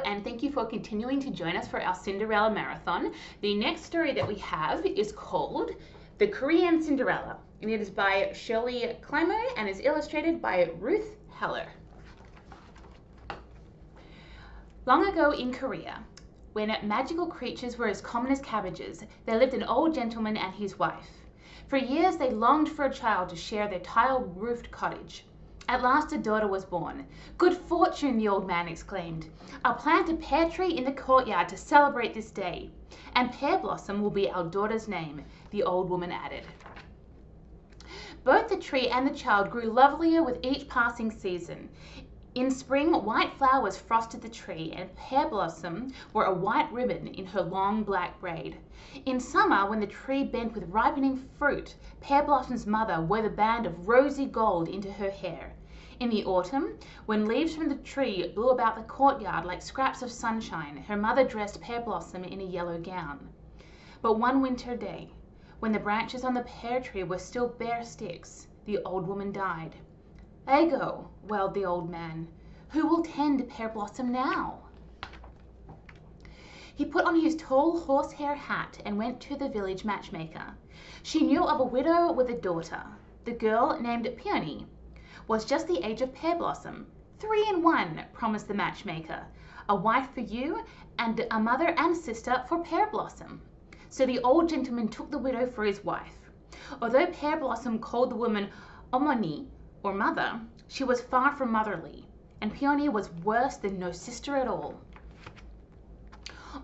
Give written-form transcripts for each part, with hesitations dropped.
and thank you for continuing to join us for our Cinderella marathon. The next story that we have is called The Korean Cinderella, and it is by Shirley Climo and is illustrated by Ruth Heller. Long ago in Korea, when magical creatures were as common as cabbages, there lived an old gentleman and his wife. For years they longed for a child to share their tile-roofed cottage. At last a daughter was born. "Good fortune," the old man exclaimed. "I'll plant a pear tree in the courtyard to celebrate this day. And Pear Blossom will be our daughter's name," the old woman added. Both the tree and the child grew lovelier with each passing season. In spring, white flowers frosted the tree, and Pear Blossom wore a white ribbon in her long black braid. In summer, when the tree bent with ripening fruit, Pear Blossom's mother wove a band of rosy gold into her hair. In the autumn, when leaves from the tree blew about the courtyard like scraps of sunshine, her mother dressed Pear Blossom in a yellow gown. But one winter day, when the branches on the pear tree were still bare sticks, the old woman died. "Ego," wailed the old man. "Who will tend Pear Blossom now?" He put on his tall horsehair hat and went to the village matchmaker. She knew of a widow with a daughter. The girl, named Peony, was just the age of Pear Blossom. "3 in 1, promised the matchmaker. "A wife for you, and a mother and sister for Pear Blossom." So the old gentleman took the widow for his wife. Although Pear Blossom called the woman Omoni, or mother, she was far from motherly, and Peony was worse than no sister at all.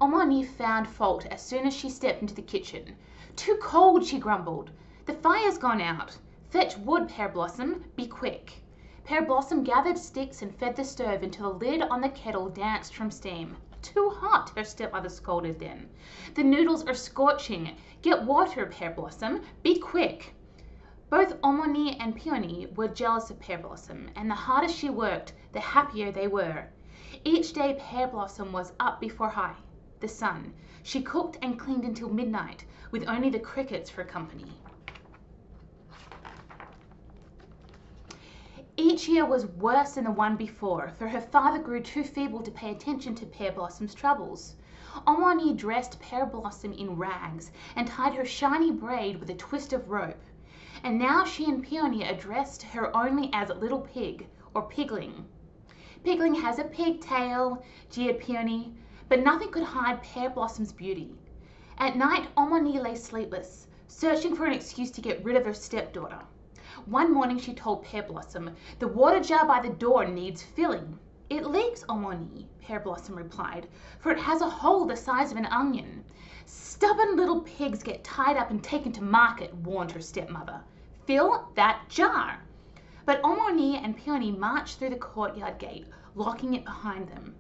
Omoni found fault as soon as she stepped into the kitchen. "Too cold," she grumbled. "The fire's gone out. Fetch wood, Pear Blossom. Be quick." Pear Blossom gathered sticks and fed the stove until the lid on the kettle danced from steam. "Too hot," her stepmother scolded then. "The noodles are scorching. Get water, Pear Blossom. Be quick." Both Omoni and Peony were jealous of Pear Blossom, and the harder she worked, the happier they were. Each day Pear Blossom was up before the sun. She cooked and cleaned until midnight, with only the crickets for company. Each year was worse than the one before, for her father grew too feeble to pay attention to Pear Blossom's troubles. Omoni dressed Pear Blossom in rags and tied her shiny braid with a twist of rope. And now she and Peony addressed her only as Little Pig, or Pigling. "Pigling has a pigtail," jeered Peony, but nothing could hide Pear Blossom's beauty. At night, Omoni lay sleepless, searching for an excuse to get rid of her stepdaughter. One morning she told Pear Blossom, "The water jar by the door needs filling." "It leaks, Omoni," Pear Blossom replied, "for it has a hole the size of an onion." "Stubborn little pigs get tied up and taken to market," warned her stepmother. "Fill that jar." But Omoni and Peony marched through the courtyard gate, locking it behind them.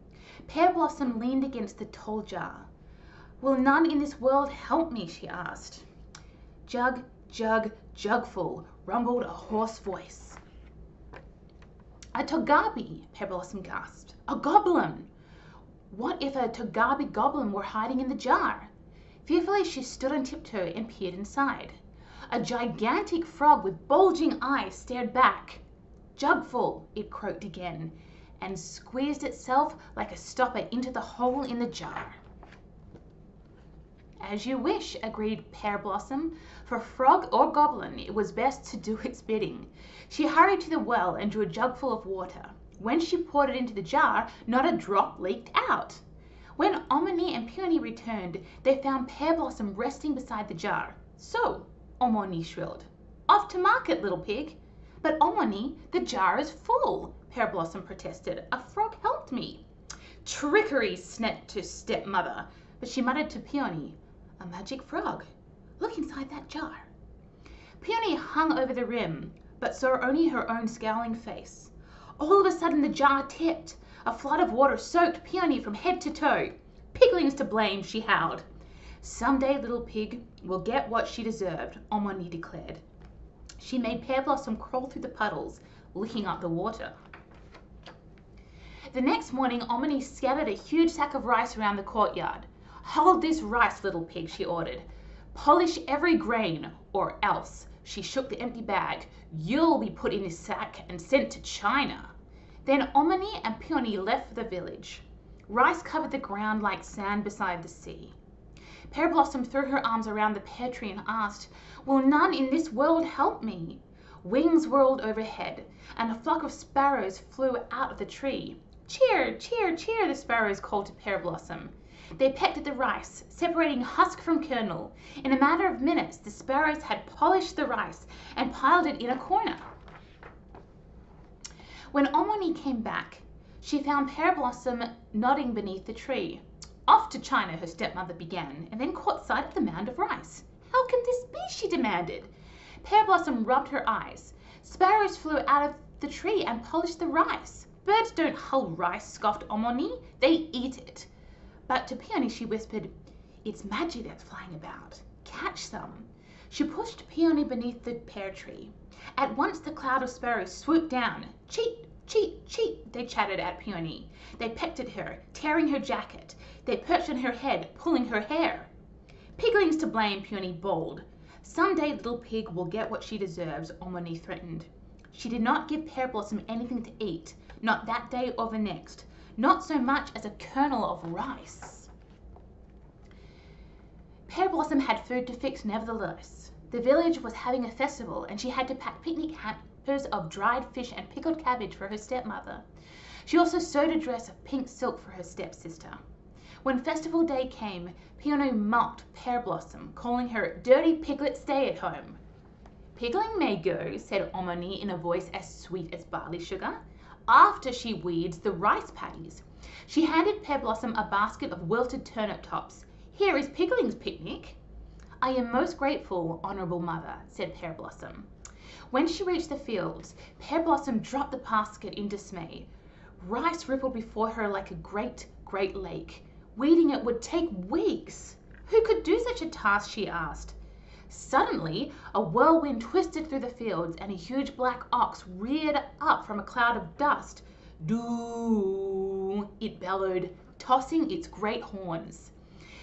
Pear Blossom leaned against the tall jar. "Will none in this world help me?" she asked. "Jug, jug, jugful," rumbled a hoarse voice. "A togabi," Pear Blossom gasped. "A goblin!" What if a togabi goblin were hiding in the jar? Fearfully she stood on tiptoe and peered inside. A gigantic frog with bulging eyes stared back. "Jugful," it croaked again, and squeezed itself like a stopper into the hole in the jar. "As you wish," agreed Pear Blossom. For frog or goblin, it was best to do its bidding. She hurried to the well and drew a jugful of water. When she poured it into the jar, not a drop leaked out. When Omoni and Peony returned, they found Pear Blossom resting beside the jar. "So," Omoni shrilled, "off to market, little pig." "But Omoni, the jar is full," Pear Blossom protested. "A frog helped me." "Trickery," snapped her stepmother, but she muttered to Peony, "A magic frog. Look inside that jar." Peony hung over the rim, but saw only her own scowling face. All of a sudden the jar tipped. A flood of water soaked Peony from head to toe. "Pigling's to blame," she howled. "Someday, little pig will get what she deserved," Omoni declared. She made Pear Blossom crawl through the puddles, licking up the water. The next morning, Omoni scattered a huge sack of rice around the courtyard. "Hold this rice, little pig," she ordered. "Polish every grain, or else," she shook the empty bag, "you'll be put in this sack and sent to China." Then Omoni and Peony left for the village. Rice covered the ground like sand beside the sea. Pear Blossom threw her arms around the pear tree and asked, "Will none in this world help me?" Wings whirled overhead, and a flock of sparrows flew out of the tree. "Cheer, cheer, cheer," the sparrows called to Pear Blossom. They pecked at the rice, separating husk from kernel. In a matter of minutes, the sparrows had polished the rice and piled it in a corner. When Omoni came back, she found Pear Blossom nodding beneath the tree. "Off to China," her stepmother began, and then caught sight of the mound of rice. "How can this be?" she demanded. Pear Blossom rubbed her eyes. "Sparrows flew out of the tree and polished the rice." "Birds don't hull rice," scoffed Omoni. "They eat it." But to Peony she whispered, "It's magic that's flying about. Catch some." She pushed Peony beneath the pear tree. At once the cloud of sparrows swooped down. "Cheat, cheat, cheat," they chattered at Peony. They pecked at her, tearing her jacket. They perched on her head, pulling her hair. "Pigling's to blame," Peony bawled. "Some day little pig will get what she deserves," Omoni threatened. She did not give Pear Blossom anything to eat, not that day or the next. Not so much as a kernel of rice. Pear Blossom had food to fix nevertheless. The village was having a festival, and she had to pack picnic hampers of dried fish and pickled cabbage for her stepmother. She also sewed a dress of pink silk for her stepsister. When festival day came, Peony mocked Pear Blossom, calling her "dirty piglet stay-at-home." "Pigling may go," said Omoni in a voice as sweet as barley sugar, "after she weeds the rice paddies." She handed Pear Blossom a basket of wilted turnip tops. "Here is Pigling's picnic." "I am most grateful, honourable mother," said Pear Blossom. When she reached the fields, Pear Blossom dropped the basket in dismay. Rice rippled before her like a great, great lake. Weeding it would take weeks. Who could do such a task, she asked. Suddenly, a whirlwind twisted through the fields, and a huge black ox reared up from a cloud of dust. "Doo!" it bellowed, tossing its great horns.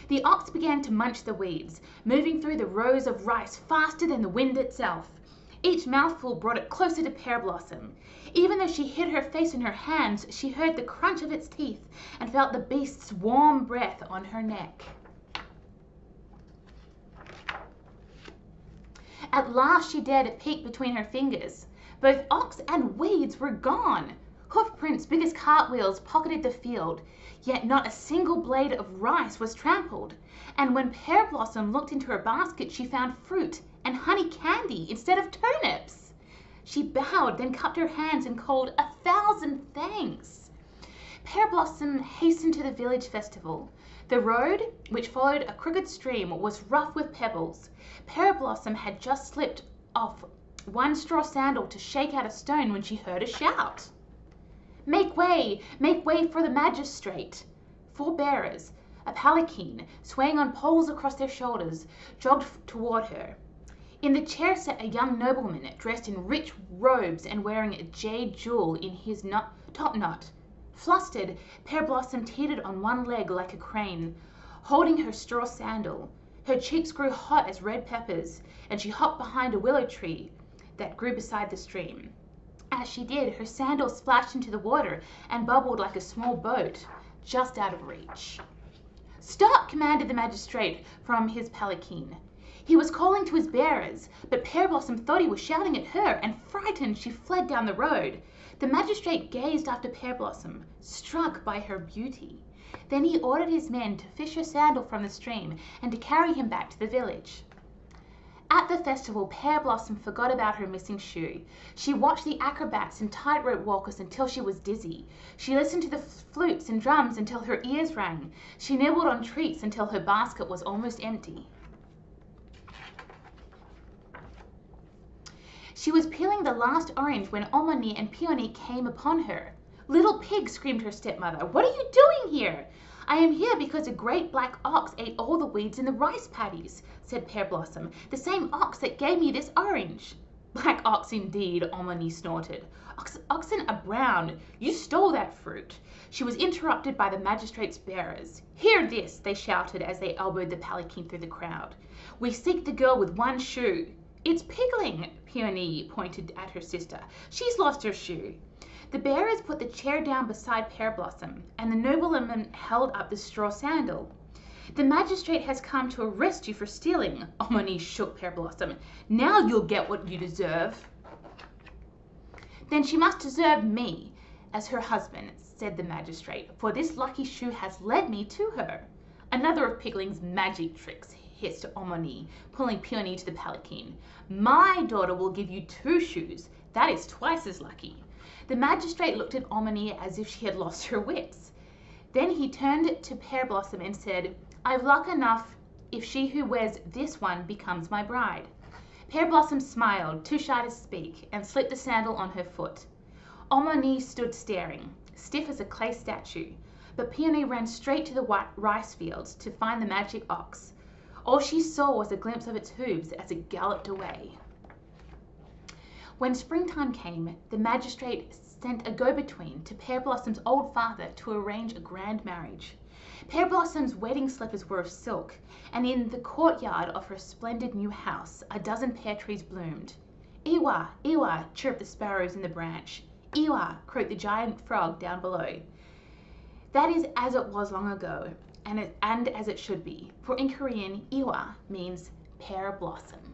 The ox began to munch the weeds, moving through the rows of rice faster than the wind itself. Each mouthful brought it closer to Pear Blossom. Even though she hid her face in her hands, she heard the crunch of its teeth and felt the beast's warm breath on her neck. At last she dared to peek between her fingers. Both ox and weeds were gone. Hoof prints big as cartwheels pocketed the field, yet not a single blade of rice was trampled. And when Pear Blossom looked into her basket, she found fruit and honey candy instead of turnips. She bowed, then cupped her hands and called 1,000 thanks. Pear Blossom hastened to the village festival. The road, which followed a crooked stream, was rough with pebbles. Pear Blossom had just slipped off one straw sandal to shake out a stone when she heard a shout. Make way for the magistrate." 4 bearers, a palanquin, swaying on poles across their shoulders, jogged toward her. In the chair sat a young nobleman dressed in rich robes and wearing a jade jewel in his top knot. Flustered, Pear Blossom teetered on one leg like a crane, holding her straw sandal. Her cheeks grew hot as red peppers, and she hopped behind a willow tree that grew beside the stream. As she did, her sandal splashed into the water and bubbled like a small boat, just out of reach. "Stop!" commanded the magistrate from his palanquin. He was calling to his bearers, but Pear Blossom thought he was shouting at her, and frightened, she fled down the road. The magistrate gazed after Pear Blossom, struck by her beauty. Then he ordered his men to fish her sandal from the stream and to carry him back to the village. At the festival, Pear Blossom forgot about her missing shoe. She watched the acrobats and tightrope walkers until she was dizzy. She listened to the flutes and drums until her ears rang. She nibbled on treats until her basket was almost empty. She was peeling the last orange when Omoni and Peony came upon her. "Little pig," screamed her stepmother, "what are you doing here?" "I am here because a great black ox ate all the weeds in the rice paddies," said Pear Blossom, "the same ox that gave me this orange." "Black ox indeed," Omoni snorted. Oxen are brown. You stole that fruit." She was interrupted by the magistrate's bearers. "Hear this," they shouted as they elbowed the palanquin through the crowd. "We seek the girl with one shoe." It's Pigling, Peony pointed at her sister. She's lost her shoe. The bearers put the chair down beside Pear Blossom, and the nobleman held up the straw sandal. The magistrate has come to arrest you for stealing, Omni shook Pear Blossom. Now you'll get what you deserve. Then she must deserve me as her husband, said the magistrate, for this lucky shoe has led me to her. Another of Pigling's magic tricks, hissed Omni, pulling Peony to the palanquin. My daughter will give you 2 shoes. That is twice as lucky. The magistrate looked at Omni as if she had lost her wits. Then he turned to Pear Blossom and said, I've luck enough if she who wears this one becomes my bride. Pear Blossom smiled, too shy to speak, and slipped the sandal on her foot. Omni stood staring, stiff as a clay statue, but Peony ran straight to the rice fields to find the magic ox. All she saw was a glimpse of its hooves as it galloped away. When springtime came, the magistrate sent a go-between to Pear Blossom's old father to arrange a grand marriage. Pear Blossom's wedding slippers were of silk, and in the courtyard of her splendid new house a dozen pear trees bloomed. Ewa, ewa, chirped the sparrows in the branch. Ewa, croaked the giant frog down below. That is as it was long ago, and as it should be, for in Korean, Ewa means pear blossom.